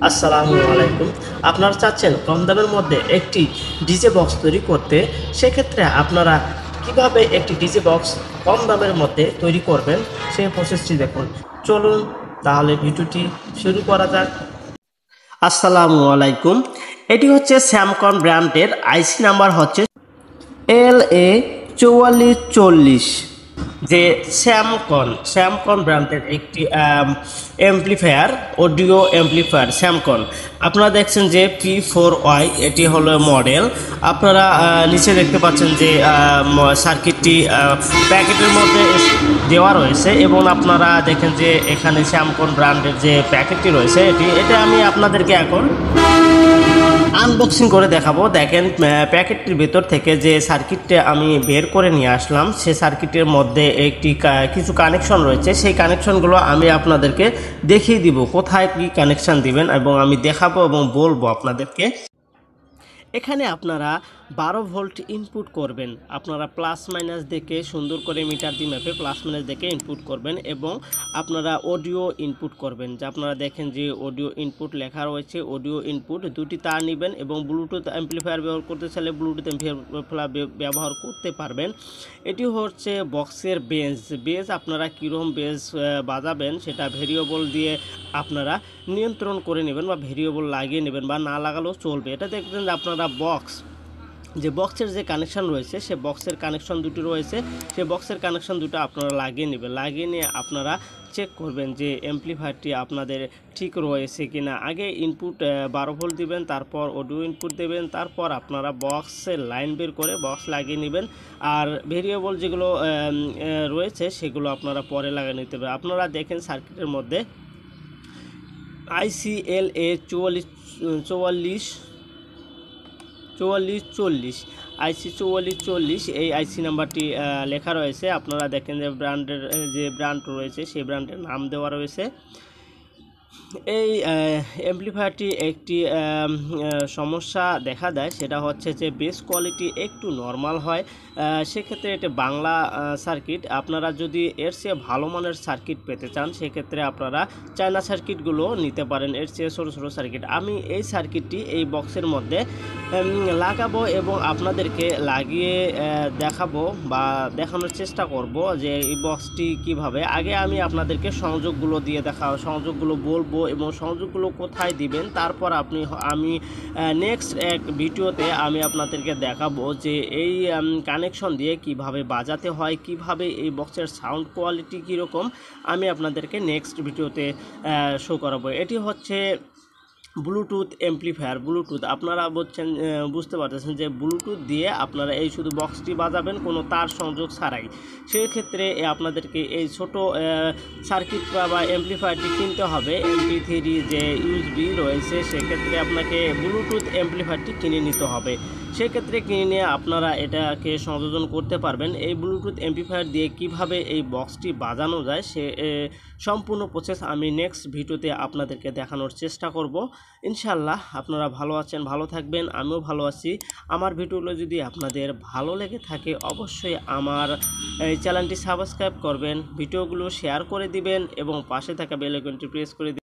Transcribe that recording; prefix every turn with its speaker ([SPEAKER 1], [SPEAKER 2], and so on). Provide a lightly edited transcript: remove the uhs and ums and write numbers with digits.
[SPEAKER 1] আসসালামু আলাইকুম। আপনারা চাচ্ছেন কম দামের মধ্যে একটি ডিজে বক্স তৈরি করতে, সেক্ষেত্রে আপনারা কিভাবে একটি ডিজে বক্স কম দামের মধ্যে তৈরি করবেন সেই প্রসেসটি দেখুন। চলুন তাহলে ভিডিওটি শুরু করা যাক। আসসালামু আলাইকুম। এটি হচ্ছে স্যামকন ব্র্যান্ডের আইসি নাম্বার হচ্ছে LA4440, যে স্যামকন ব্র্যান্ডের একটি অ্যাম্প্লিফায়ার, অডিও অ্যাম্প্লিফায়ার স্যামকন। আপনারা দেখছেন যে P4Y, এটি হলো মডেল। আপনারা নিচে দেখতে পাচ্ছেন যে সার্কিটটি প্যাকেটের মধ্যে দেওয়া রয়েছে, এবং আপনারা দেখেন যে এখানে স্যামকন ব্র্যান্ডের যে প্যাকেটটি রয়েছে এটা আমি আপনাদেরকে এখন আনবক্সিং করে দেখাবো। দেখেন প্যাকেটটির ভেতর থেকে যে সার্কিটটা আমি বের করে নিয়ে আসলাম, সেই সার্কিটের মধ্যে কিছু কানেকশন রয়েছে। সেই কানেকশনগুলো আমি আপনাদেরকে দেখিয়ে দিব কোথায় কি কানেকশন দিবেন, এবং আমি দেখাবো এবং বলবো আপনাদেরকে। এখানে আপনারা 12 ভোল্ট ইনপুট করবেন। আপনারা প্লাস মাইনাস দেখে সুন্দর করে মিটার দিয়ে মেপে প্লাস মাইনাস দেখে ইনপুট করবেন, এবং আপনারা অডিও ইনপুট করবেন। যে আপনারা দেখেন যে অডিও ইনপুট লেখা রয়েছে, অডিও ইনপুট দুটি তার নেবেন, এবং ব্লুটুথ অ্যাম্প্লিফায়ার ব্যবহার করতে চাইলে ব্লুটুথ অ্যাম্প্লিফায়ার ব্যবহার করতে পারবেন। এটি হচ্ছে বক্সের বেজ। আপনারা কীরকম বেজ বাজাবেন সেটা ভেরিয়েবল দিয়ে আপনারা নিয়ন্ত্রণ করে নেবেন, বা ভেরিয়েবল লাগিয়ে নেবেন, বা না লাগালেও চলবে। এটা দেখবেন যে আপনারা বক্সের যে কানেকশন রয়েছে, সে বক্সের কানেকশন দুটি রয়েছে, সে বক্সের কানেকশন দুটো আপনারা লাগিয়ে নেবেন। লাগিয়ে নিয়ে আপনারা চেক করবেন যে অ্যাম্প্লিফায়ারটি আপনাদের ঠিক রয়েছে কিনা। আগে ইনপুট 12 ভোল্ট দিবেন, তারপর অডিও ইনপুট দেবেন, তারপর আপনারা বক্সের লাইন বের করে বক্স লাগিয়ে নেবেন। আর ভেরিয়েবল যেগুলো রয়েছে সেগুলো আপনারা পরে লাগিয়ে নিতে হবে। আপনারা দেখেন সার্কিটের মধ্যে LA4440 IC4440 এই আইসি নাম্বারটি লেখা রয়েছে। আপনারা দেখেন যে ব্র্যান্ড রয়েছে, সেই ব্র্যান্ডের নাম দেওয়া রয়েছে। এই অ্যাম্প্লিফায়ারটি একটি সমস্যা দেখা দেয়, সেটা হচ্ছে যে বেস কোয়ালিটি একটু নর্মাল হয়। সেক্ষেত্রে এটা বাংলা সার্কিট। আপনারা যদি এর চেয়ে ভালো মানের সার্কিট পেতে চান, সেক্ষেত্রে আপনারা চায়না সার্কিটগুলো নিতে পারেন, এর চেয়ে ছোটো ছোটো সার্কিট। আমি এই সার্কিটটি এই বক্সের মধ্যে লাগাবো এবং আপনাদেরকে লাগিয়ে দেখাবো বা দেখানোর চেষ্টা করব যে এই বক্সটি কিভাবে। আগে আমি আপনাদেরকে সংযোগগুলো দিয়ে সংযোগগুলো বলবো এবং সংযোগগুলো কোথায় দিবেন। তারপর আমি নেক্সট এক ভিডিওতে আমি আপনাদেরকে দেখাবো যে এই কানেকশন দিয়ে কিভাবে বাজাতে হয়, কিভাবে এই বক্সের সাউন্ড কোয়ালিটি কীরকম, আমি আপনাদেরকে নেক্সট ভিডিওতে শো করাবো। এটি হচ্ছে ব্লুটুথ অ্যাম্প্লিফায়ার। ব্লুটুথ আপনারা বুঝতে পারতেছেন যে ব্লুটুথ দিয়ে আপনারা এই শুধু বক্সটি বাজাবেন কোনো তার সংযোগ ছাড়াই। সেক্ষেত্রে আপনাদেরকে এই ছোট সার্কিট বা অ্যাম্প্লিফায়ারটি কিনতে হবে। MP3 যে ইউএসবি রয়েছে, সেক্ষেত্রে আপনাকে ব্লুটুথ অ্যাম্প্লিফায়ারটি কিনে নিতে হবে। সেক্ষেত্রে কিনে নিয়ে আপনারা এটাকে সংযোজন করতে পারবেন। এই ব্লুটুথ অ্যাম্প্লিফায়ার দিয়ে কিভাবে এই বক্সটি বাজানো যায় সে সম্পূর্ণ প্রসেস আমি নেক্সট ভিডিওতে আপনাদেরকে দেখানোর চেষ্টা করব। ইনশাআল্লাহ আপনারা ভালো আছেন, ভালো থাকবেন, আমিও ভালো আছি। আমার ভিডিওগুলো যদি আপনাদের ভালো লেগে থাকে অবশ্যই আমার এই চ্যানেলটি সাবস্ক্রাইব করবেন, ভিডিওগুলো শেয়ার করে দিবেন, এবং পাশে থাকা বেল আইকনটি প্রেস করে দিবেন।